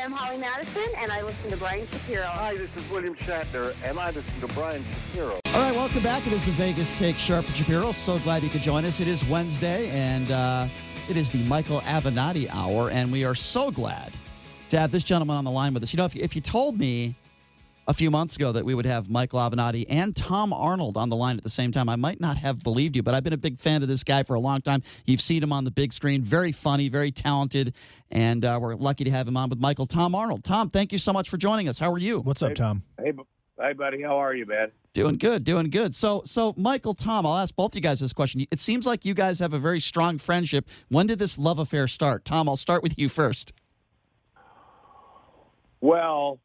I'm Holly Madison, and I listen to Brian Shapiro. Hi, this is William Shatner, and I listen to Brian Shapiro. All right, welcome back. It is the Vegas Take Sharp and Shapiro. So glad you could join us. It is Wednesday, and it is the Michael Avenatti Hour, and we are so glad to have this gentleman on the line with us. You know, if you told me a few months ago that we would have Michael Avenatti and Tom Arnold on the line at the same time, I might not have believed you, but I've been a big fan of this guy for a long time. You've seen him on the big screen. Very funny, very talented, and we're lucky to have him on with Michael. Tom Arnold. Tom, thank you so much for joining us. How are you? What's up, Tom? Hey, buddy. How are you, man? Doing good, doing good. So, Michael, Tom, I'll ask both you guys this question. It seems like you guys have a very strong friendship. When did this love affair start? Tom, I'll start with you first. Well,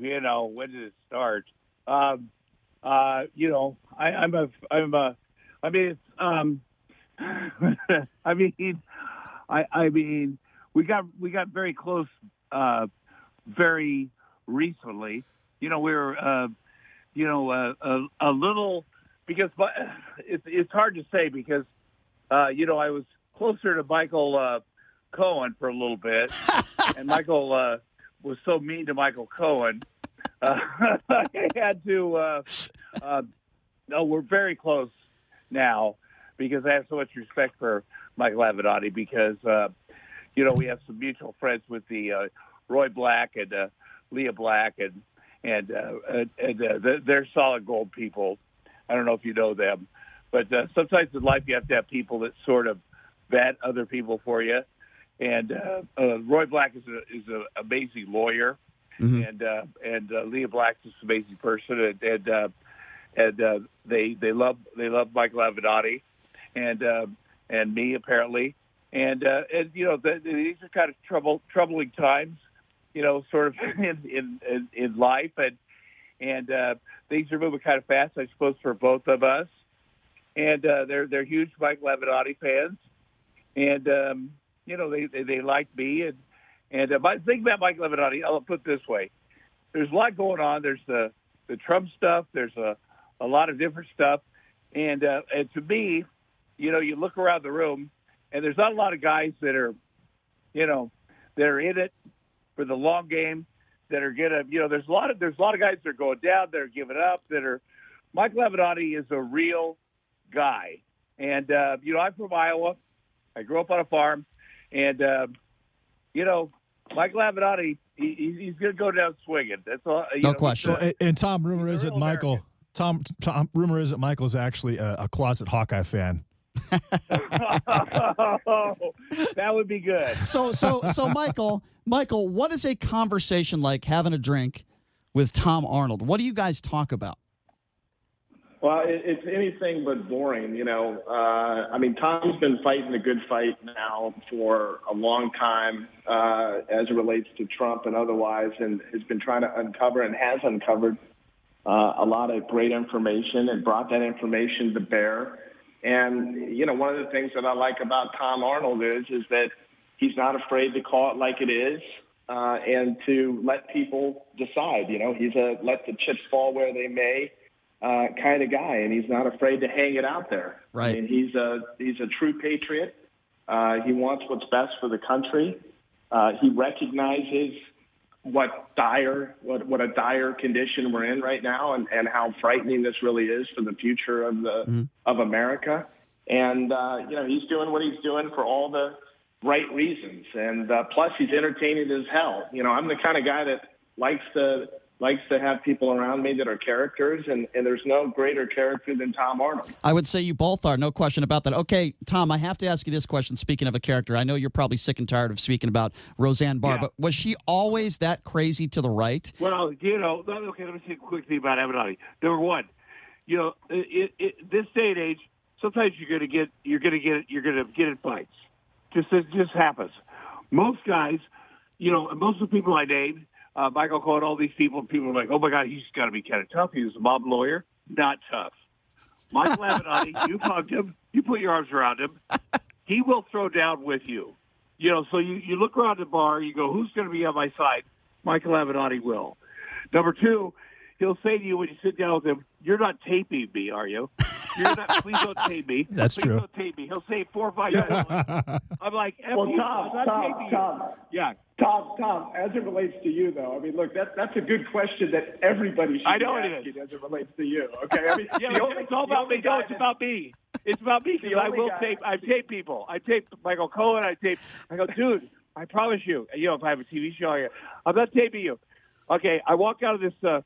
you know, when did it start? You know, I mean, we got very close, very recently. You know, we were, a little, because it's hard to say because, you know, I was closer to Michael Cohen for a little bit, and Michael was so mean to Michael Cohen. I had to. No, we're very close now because I have so much respect for Michael Avenatti because, you know, we have some mutual friends with the Roy Black and Leah Black and they're solid gold people. I don't know if you know them, but sometimes in life you have to have people that sort of vet other people for you. And Roy Black is an amazing lawyer. Mm-hmm. And Leah Black's this amazing person, and they love Michael Avenatti, and me apparently, and you know these are kind of troubling times, you know, sort of in life, and things are moving kind of fast, I suppose, for both of us, and they're huge Michael Avenatti fans, and you know they like me. And the thing about Michael Avenatti, I'll put it this way. There's a lot going on. There's the Trump stuff. There's a lot of different stuff. And to me, you know, you look around the room, and there's not a lot of guys that are, you know, that are in it for the long game, that are going to, you know, there's a lot of guys that are going down, that are giving up, that are. Michael Avenatti is a real guy. And, you know, I'm from Iowa. I grew up on a farm. And, you know, Michael Avenatti, he's going to go down swinging. That's all. No question. And Tom, rumor is that Michael. Tom, rumor is that Michael is actually a closet Hawkeye fan. That would be good. So, Michael, what is a conversation like having a drink with Tom Arnold? What do you guys talk about? Well, it's anything but boring, you know. I mean, Tom's been fighting a good fight now for a long time as it relates to Trump and otherwise, and has been trying to uncover and has uncovered a lot of great information and brought that information to bear. And, you know, one of the things that I like about Tom Arnold is that he's not afraid to call it like it is and to let people decide. You know, he's a let the chips fall where they may kind of guy, and he's not afraid to hang it out there. Right. I mean, he's a true patriot. He wants what's best for the country. He recognizes what a dire condition we're in right now, and how frightening this really is for the future of America. And you know, he's doing what he's doing for all the right reasons, and plus he's entertaining as hell. You know, I'm the kind of guy that likes to have people around me that are characters, and there's no greater character than Tom Arnold. I would say you both are, no question about that. Okay, Tom, I have to ask you this question, speaking of a character. I know you're probably sick and tired of speaking about Roseanne Barr, but was she always that crazy to the right? Well, you know, okay, let me say a quick thing about Avenatti. Number one, you know, this day and age, sometimes you're going to get in fights. It just happens. Most guys, you know, most of the people I named, Michael Cohen, all these people are like, oh, my God, he's got to be kind of tough. He was a mob lawyer. Not tough. Michael Avenatti, you hugged him. You put your arms around him. He will throw down with you. You know, so you look around the bar, you go, who's going to be on my side? Michael Avenatti will. Number two, he'll say to you when you sit down with him, you're not taping me, are you? You're not, please don't tape me. That's please true. Don't tape me. He'll say 4 or 5 times. I'm like, Well, I'm not taping you. Tom. Yeah. Tom, as it relates to you, though, I mean, look, that's a good question that everybody should be asking as it relates to you. Okay, I mean, it's all about me. No, it's about me. It's about me because I will tape. I tape people. I tape Michael Cohen. I go, dude. I promise you. If I have a TV show, I'm not taping you. Okay, I walked out of this. I'm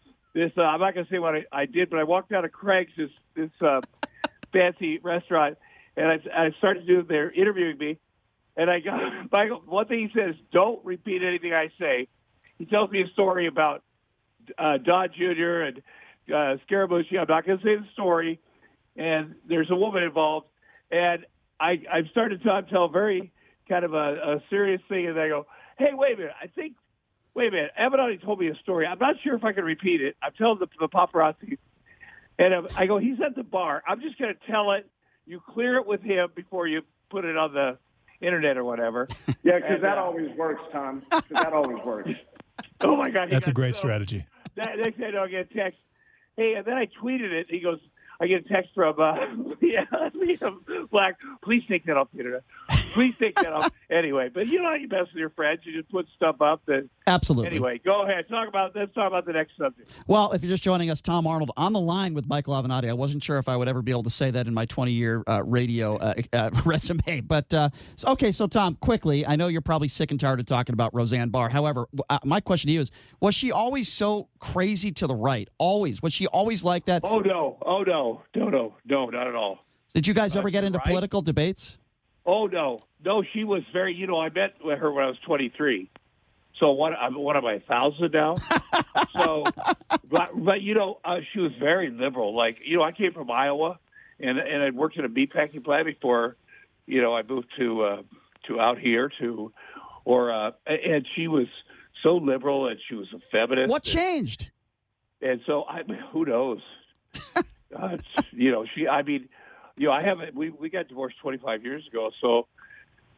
not going to say what I did, but I walked out of Craig's this fancy restaurant, and I started to do. They're interviewing me. And I got Michael. One thing he says: don't repeat anything I say. He tells me a story about Don Jr. and Scaramucci. I'm not going to say the story. And there's a woman involved. And I'm starting to tell a very kind of a serious thing. And I go, hey, wait a minute. Avenatti told me a story. I'm not sure if I can repeat it. I'm telling the paparazzi. And I go, he's at the bar. I'm just going to tell it. You clear it with him before you put it on the internet or whatever. Yeah, because that always works, Tom. That always works. Oh, my God. That's a great strategy. Next day, I'll get a text. Hey, and then I tweeted it. He goes, I get a text from Liam Black. Please take that off the internet. Please take that off. Anyway, but you know how you mess with your friends. You just put stuff up. Absolutely. Anyway, go ahead. Let's talk about the next subject. Well, if you're just joining us, Tom Arnold on the line with Michael Avenatti. I wasn't sure if I would ever be able to say that in my 20-year radio resume. But, so Tom, quickly, I know you're probably sick and tired of talking about Roseanne Barr. However, my question to you is, was she always so crazy to the right? Always? Was she always like that? Oh, no, not at all. Did you guys ever get into political debates? Oh, no, she was very, I met with her when I was 23. So I'm one of my 1,000 now. So, but she was very liberal. Like, I came from Iowa, and I worked at a meatpacking plant before, I moved to out here and she was so liberal, and she was a feminist. What changed? And so who knows? I haven't. We got divorced 25 years ago, so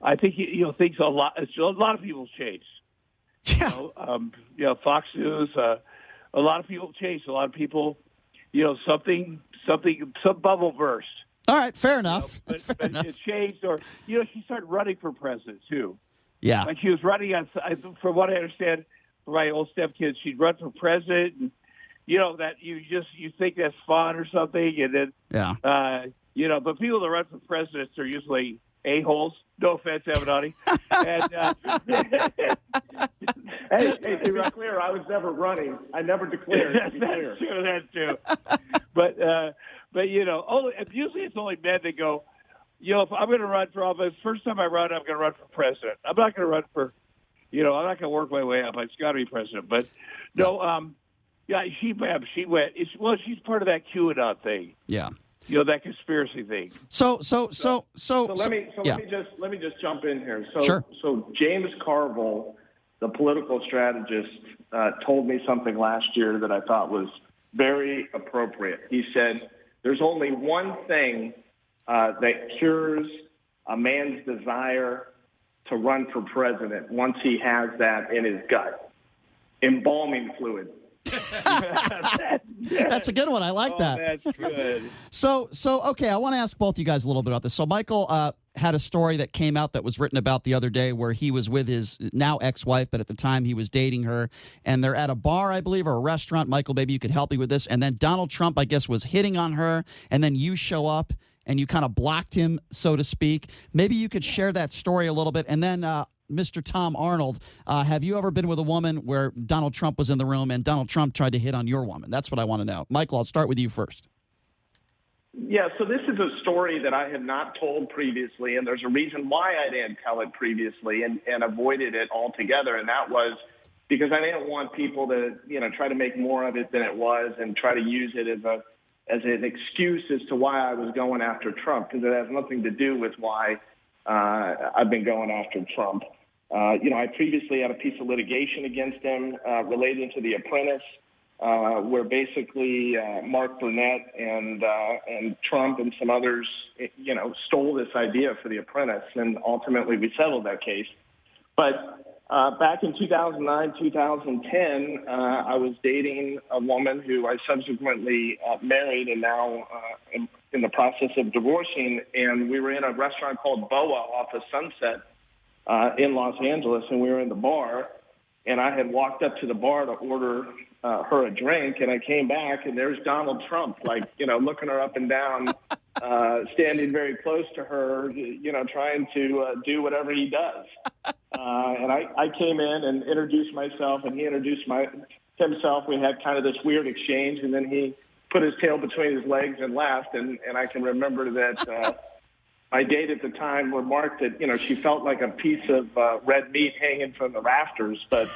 I think things a lot of people changed. Yeah. Fox News. A lot of people changed. A lot of people, some bubble burst. All right, fair enough. But enough. It changed, or she started running for president too. Yeah. Like she was running on. From what I understand, from my old stepkids, she'd run for president, and that you think that's fun or something, and then but people that run for presidents are usually a-holes. No offense, Avenatti. Hey, to be clear, I was never running. I never declared. That's true. But usually it's only men that go, if I'm going to run for office, first time I run, I'm going to run for president. I'm not going to run for, I'm not going to work my way up. It's got to be president. But no, she went. She's part of that QAnon thing. Yeah. That conspiracy thing. So let me just jump in here. So James Carville, the political strategist, told me something last year that I thought was very appropriate. He said, "There's only one thing that cures a man's desire to run for president once he has that in his gut: embalming fluid." That's a good one. I like that. That's good. So okay, I want to ask both you guys a little bit about this. So Michael had a story that came out that was written about the other day where he was with his now ex-wife, but at the time he was dating her, and they're at a bar, I believe, or a restaurant. Michael, maybe you could help me with this. And then Donald Trump, I guess, was hitting on her, and then you show up and you kind of blocked him, so to speak. Maybe you could share that story a little bit. And then Mr. Tom Arnold, have you ever been with a woman where Donald Trump was in the room and Donald Trump tried to hit on your woman? That's what I want to know. Michael, I'll start with you first. Yeah, so this is a story that I had not told previously, and there's a reason why I didn't tell it previously and avoided it altogether, and that was because I didn't want people to, try to make more of it than it was and try to use it as an excuse as to why I was going after Trump, because it has nothing to do with why I've been going after Trump. I previously had a piece of litigation against him relating to The Apprentice, where basically Mark Burnett and Trump and some others, stole this idea for The Apprentice, and ultimately we settled that case. But back in 2009, 2010, I was dating a woman who I subsequently married and now am in the process of divorcing, and we were in a restaurant called Boa off of Sunset in Los Angeles, and we were in the bar, and I had walked up to the bar to order her a drink, and I came back, and there's Donald Trump, looking her up and down, standing very close to her, trying to do whatever he does. And I came in and introduced myself, and he introduced himself. We had kind of this weird exchange, and then he put his tail between his legs and laughed. And I can remember that my date at the time remarked that, she felt like a piece of red meat hanging from the rafters. But,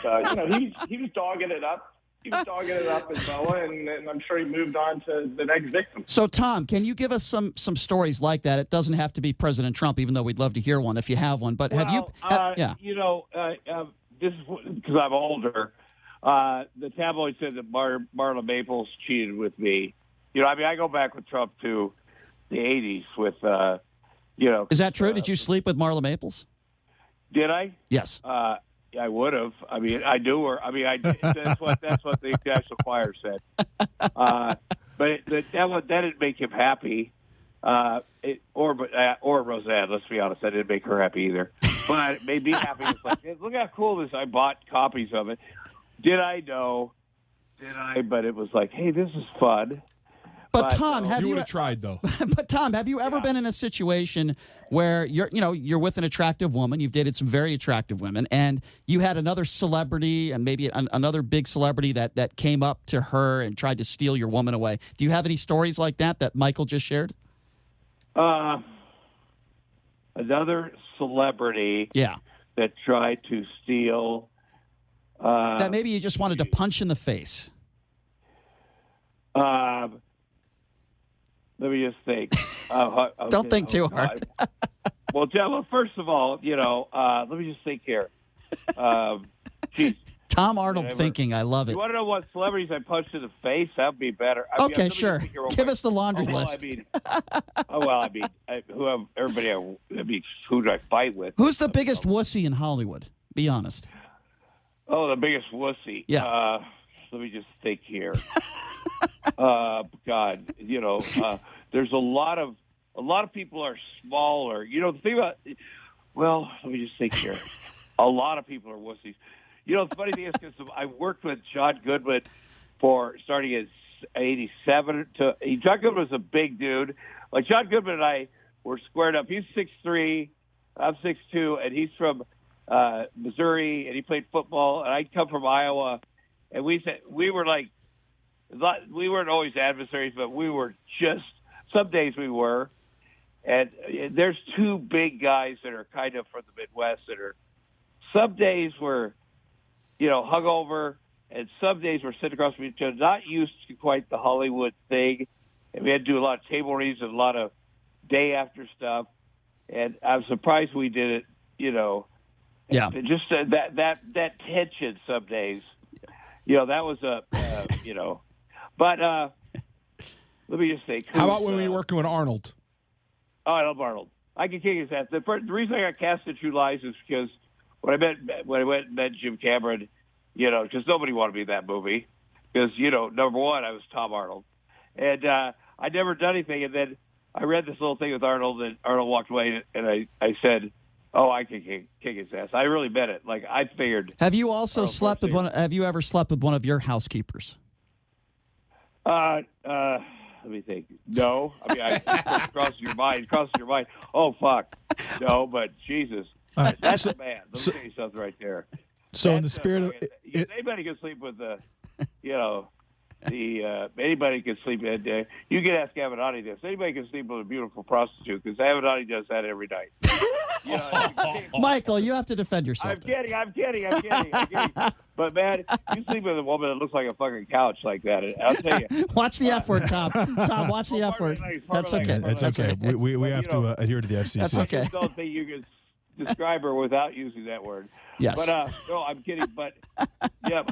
he was dogging it up. He was dogging it up in Boa, and I'm sure he moved on to the next victim. So, Tom, can you give us some stories like that? It doesn't have to be President Trump, even though we'd love to hear one if you have one. But have you? Yeah. This is because I'm older. The tabloid said that Marla Maples cheated with me. I go back with Trump to the 80s with, Is that true? Did you sleep with Marla Maples? Did I? Yes. I would have. I knew her. That's what the National Choir said. But that didn't make him happy. Or Roseanne. Let's be honest, that didn't make her happy either. But it made me happy. It's like, hey, look how cool this! I bought copies of it. Did I know? Did I? But it was like, hey, this is fun. But Tom, have you would have tried though? But Tom, have you ever been in a situation where you're with an attractive woman, you've dated some very attractive women, and you had another celebrity and maybe another big celebrity that came up to her and tried to steal your woman away? Do you have any stories like that Michael just shared? Another celebrity that tried to steal. That maybe you just wanted to punch in the face. Let me just think. Don't think too hard. Well, first of all, let me just think here. Geez. Tom Arnold thinking. I love it. You want to know what celebrities I punched in the face? That would be better. Okay, sure. Give us the laundry list. Who do I fight with? Who's the biggest wussy in Hollywood? Be honest. Oh, the biggest wussy. Yeah. Let me just think here. God, there's a lot of people are smaller. The thing about, let me just think here. A lot of people are wussies. The funny thing is, because I worked with John Goodman starting at 87. John Goodman was a big dude. Like, John Goodman and I were squared up. He's 6'3", I'm 6'2", and he's from Missouri, and he played football, and I come from Iowa. And we weren't always adversaries, but we were just, some days we were. And there's two big guys that are kind of from the Midwest that are, some days we're, hungover, and some days we're sitting across from each other, not used to quite the Hollywood thing. And we had to do a lot of table reads and a lot of day after stuff. And I'm surprised we did it, Yeah. Just that tension some days. That was but let me just think. How about when we were working with Arnold? Oh, I love Arnold. I can kick his ass. The reason I got cast in True Lies is because when I went and met Jim Cameron, because nobody wanted me in that movie. Because, number one, I was Tom Arnold. And I'd never done anything. And then I read this little thing with Arnold, and Arnold walked away, and I said, oh, I can kick his ass. I really meant it. Like, I figured. Have you also slept with have you ever slept with one of your housekeepers? Let me think. No. Crosses your mind. Oh, fuck. No, but Jesus. That's a man. Let me tell you something right there. So in the spirit of anybody can sleep with anybody can sleep. You can ask Avenatti this. Anybody can sleep with a beautiful prostitute, because Avenatti does that every night. Michael, you have to defend yourself. I'm kidding. But man, you sleep with a woman that looks like a fucking couch like that. I'll tell you. Watch the F word, Tom. Tom, watch the F word. That's okay. It's okay. We have to adhere to the FCC. That's okay. I just don't think you can describe her without using that word. Yes. But no, I'm kidding. But yeah,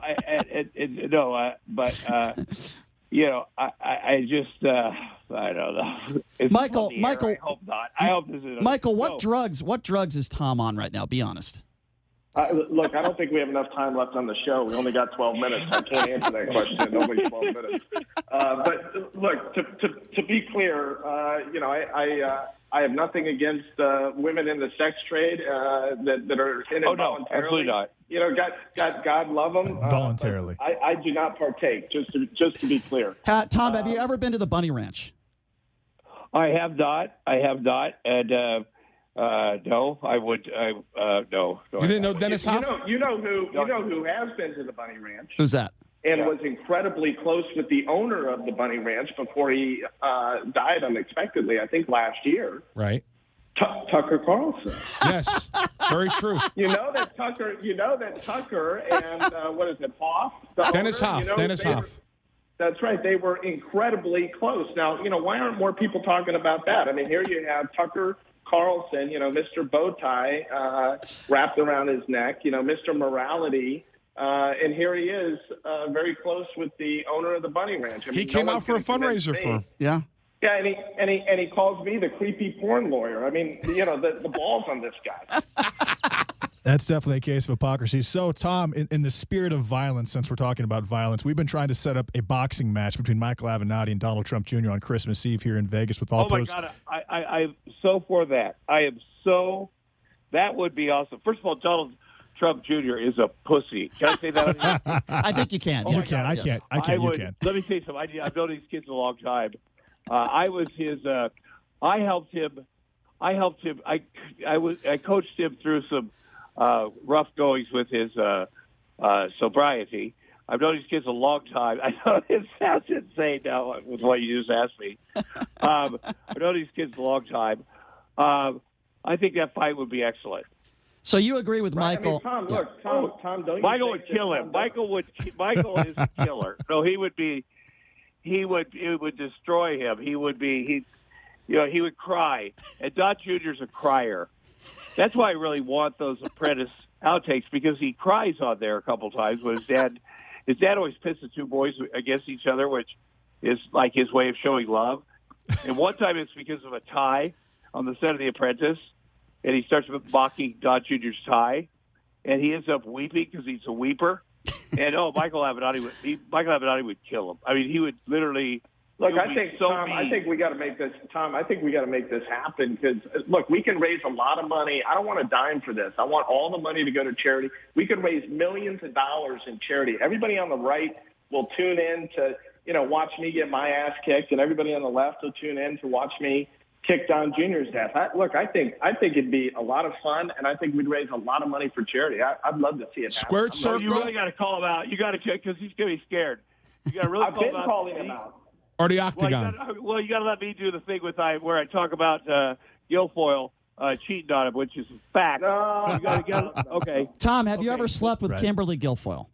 I just I don't know. Michael, I hope not. I hope this is Michael. What drugs is Tom on right now? Be honest. Look, I don't think we have enough time left on the show. We only got 12 minutes. I can't answer that question in only 12 minutes. But look, to be clear, I have nothing against women in the sex trade that are in it voluntarily. Absolutely not. You know, God love them. Voluntarily. I do not partake. Just to be clear. Tom, have you ever been to the Bunny Ranch? I have not, and no, I would. No. You didn't know Dennis Hoff? You know who has been to the Bunny Ranch? Who's that? And was incredibly close with the owner of the Bunny Ranch before he died unexpectedly, I think last year. Right. Tucker Carlson. Yes, very true. You know that Tucker and what is it, Hoff? Dennis Hoff. Dennis Hoff. That's right. They were incredibly close. Now, why aren't more people talking about that? I mean, here you have Tucker Carlson, Mr. Bowtie wrapped around his neck, Mr. Morality. And here he is, very close with the owner of the Bunny Ranch. I mean, He came out for a fundraiser for him. Yeah. Yeah, and he calls me the creepy porn lawyer. I mean, the balls on this guy. That's definitely a case of hypocrisy. So, Tom, in the spirit of violence, since we're talking about violence, we've been trying to set up a boxing match between Michael Avenatti and Donald Trump Jr. on Christmas Eve here in Vegas with all Oh, my God. I'm so for that. That would be awesome. First of all, Donald Trump Jr. is a pussy. Can I say that? I think you can. You can. I can't. You can. Let me say something. I've known these kids a long time. I was his. I helped him. I coached him through some rough goings with his sobriety. I've known these kids a long time. I know it sounds insane now with what you just asked me. I've known these kids a long time. I think that fight would be excellent. So you agree with Michael? I mean, Tom, don't you Michael think would kill him. Michael is a killer. No, he would be. It would destroy him. He would cry. And Don Jr.'s a crier. That's why I really want those Apprentice outtakes, because he cries on there a couple times when his dad always pits the two boys against each other, which is like his way of showing love. And one time it's because of a tie on the set of The Apprentice, and he starts mocking Don Jr.'s tie, and he ends up weeping because he's a weeper. And Michael Avenatti would kill him. I mean, he would literally. Look, I think we got to make this. Tom, I think we got to make this happen because look, we can raise a lot of money. I don't want a dime for this. I want all the money to go to charity. We could raise millions of dollars in charity. Everybody on the right will tune in to watch me get my ass kicked, and everybody on the left will tune in to watch me kick Don Jr.'s ass. I think it'd be a lot of fun, and I think we'd raise a lot of money for charity. I'd love to see it happen. Squared circle. You really got to call him out. You got to check because he's going to be scared. You got to really. I've been calling him out. Or the octagon. Well, you got to let me do the thing where I talk about Guilfoyle cheating on him, which is a fact. No. Okay. Tom, have you ever slept with Kimberly Guilfoyle?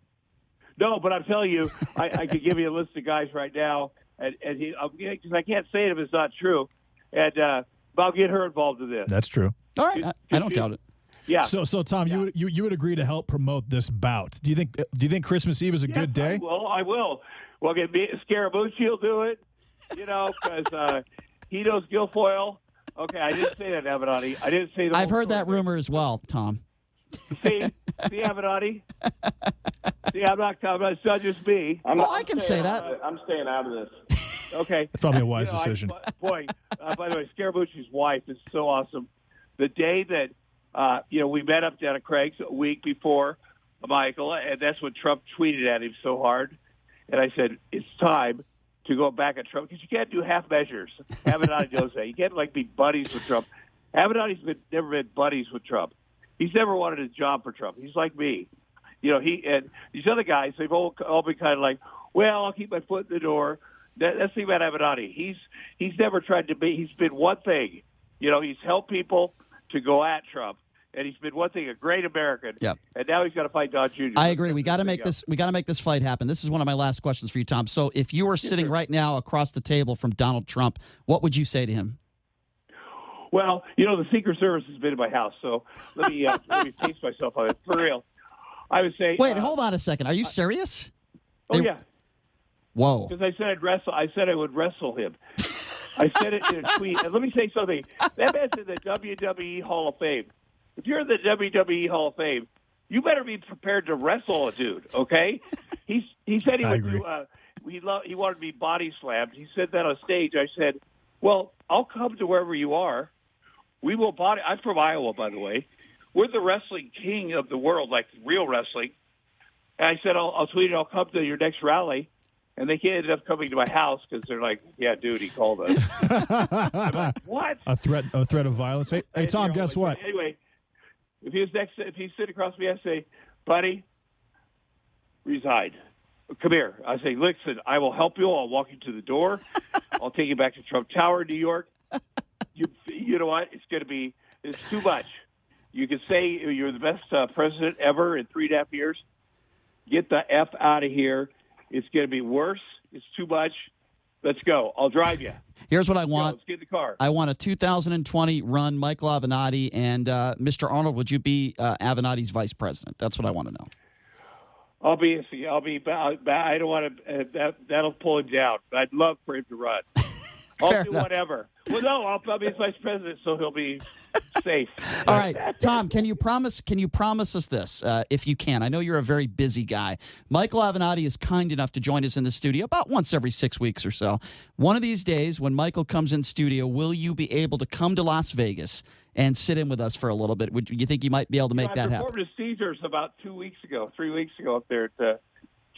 No, but I'm telling you, I could give you a list of guys right now, and because I can't say it if it's not true, and I'll get her involved in this. That's true. All right, I don't doubt it. Yeah. So Tom, you would agree to help promote this bout? Do you think Christmas Eve is a good day? I will. Well, Scaramucci will do it, because he knows Guilfoyle. Okay, I didn't say that, Avenatti. I didn't say that. I've heard that rumor as well, Tom. See, Avenatti? See, I'm not. It's not just me. I can say that. I'm staying out of this. Okay. That's probably a wise decision. By the way, Scaramucci's wife is so awesome. The day that we met up down at Craig's a week before Michael, and that's when Trump tweeted at him so hard. And I said, it's time to go back at Trump, because you can't do half measures. Avenatti knows that. You can't be buddies with Trump. Avenatti's never been buddies with Trump. He's never wanted a job for Trump. He's like me. He and these other guys, they've all been kind of like, well, I'll keep my foot in the door. That's the thing about Avenatti. He's never tried to be. He's been one thing. He's helped people to go at Trump, and he's been one thing, a great American. Yep. And now he's got to fight Don Jr. I agree. We got to make this. We got to make this fight happen. This is one of my last questions for you, Tom. So, if you were sitting right now across the table from Donald Trump, what would you say to him? Well, the Secret Service has been in my house, so let me pace myself on it for real. I would say. Wait, hold on a second. Are you serious? Yeah. Whoa. Because I said I'd wrestle. I said I would wrestle him. I said it in a tweet. And let me say something. That man's in the WWE Hall of Fame. If you're in the WWE Hall of Fame, you better be prepared to wrestle a dude, okay? He said he I would agree. do, he wanted to be body slammed. He said that on stage. I said, well, I'll come to wherever you are. We will body. I'm from Iowa, by the way. We're the wrestling king of the world, like real wrestling. And I said, I'll tweet it. I'll come to your next rally. And they ended up coming to my house because they're like, yeah, dude, he called us. I'm like, what? A threat of violence. Hey Tom, guess what? Anyway, if he's sitting across me, I say, buddy, resign. Come here. I say, listen, I will help you. I'll walk you to the door. I'll take you back to Trump Tower, New York. You know what? It's too much. You can say you're the best president ever in 3.5 years. Get the F out of here. It's going to be worse. It's too much. Let's go. I'll drive you. Here's what I want. Let's get in the car. I want a 2020 run, Michael Avenatti, and Mr. Arnold, would you be Avenatti's vice president? That's what I want to know. I'll be. I don't want to. That'll pull him down. I'd love for him to run. I'll do whatever. Well, no, I'll be his vice president, so he'll be safe. All right, Tom, can you promise us this, if you can? I know you're a very busy guy. Michael Avenatti is kind enough to join us in the studio about once every 6 weeks or so. One of these days, when Michael comes in studio, will you be able to come to Las Vegas and sit in with us for a little bit? Would you think you might be able to make that happen? I performed at Caesars about 3 weeks ago up there at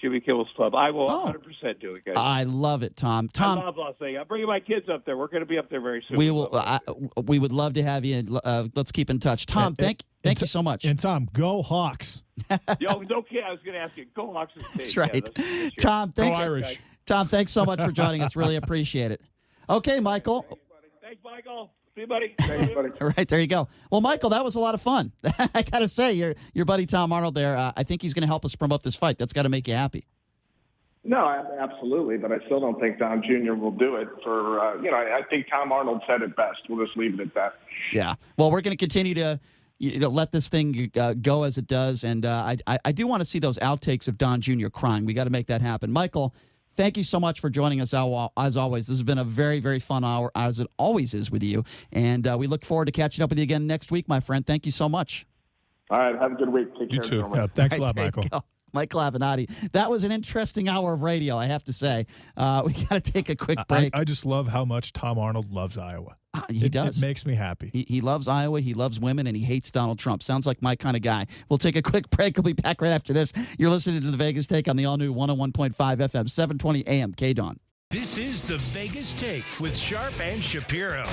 Jimmy Kimmel's Club. I will 100% do it, guys. I love it, Tom. I love Las Vegas. I'm bringing my kids up there. We're going to be up there very soon. We will. We would love to have you. Let's keep in touch. Tom, thank you so much. And Tom, go Hawks. Yo, no kid. I was going to ask you. Go Hawks. That's right. Yeah, Tom, thanks. Go Irish. Tom, thanks so much for joining us. Really appreciate it. Okay, Michael. Thanks, Michael. See you, buddy. Thanks, buddy. All right, there you go. Well, Michael, that was a lot of fun. I got to say, your buddy Tom Arnold there, I think he's going to help us promote this fight. That's got to make you happy. No, absolutely, but I still don't think Don Jr. will do it for, I think Tom Arnold said it best. We'll just leave it at that. Yeah. Well, we're going to continue to let this thing go as it does, and I do want to see those outtakes of Don Jr. crying. We got to make that happen. Michael, thank you so much for joining us, as always. This has been a very, very fun hour, as it always is with you, and we look forward to catching up with you again next week, my friend. Thank you so much. All right, have a good week. Take care. You too. gentlemen. Yeah, thanks a lot, There you Michael. go. Michael Avenatti. That was an interesting hour of radio, I have to say. We got to take a quick break. I just love how much Tom Arnold loves Iowa. He does. It makes me happy. He loves Iowa. He loves women, and he hates Donald Trump. Sounds like my kind of guy. We'll take a quick break. We'll be back right after this. You're listening to The Vegas Take on the all-new 101.5 FM, 720 AM, KDAWN. This is The Vegas Take with Sharp and Shapiro.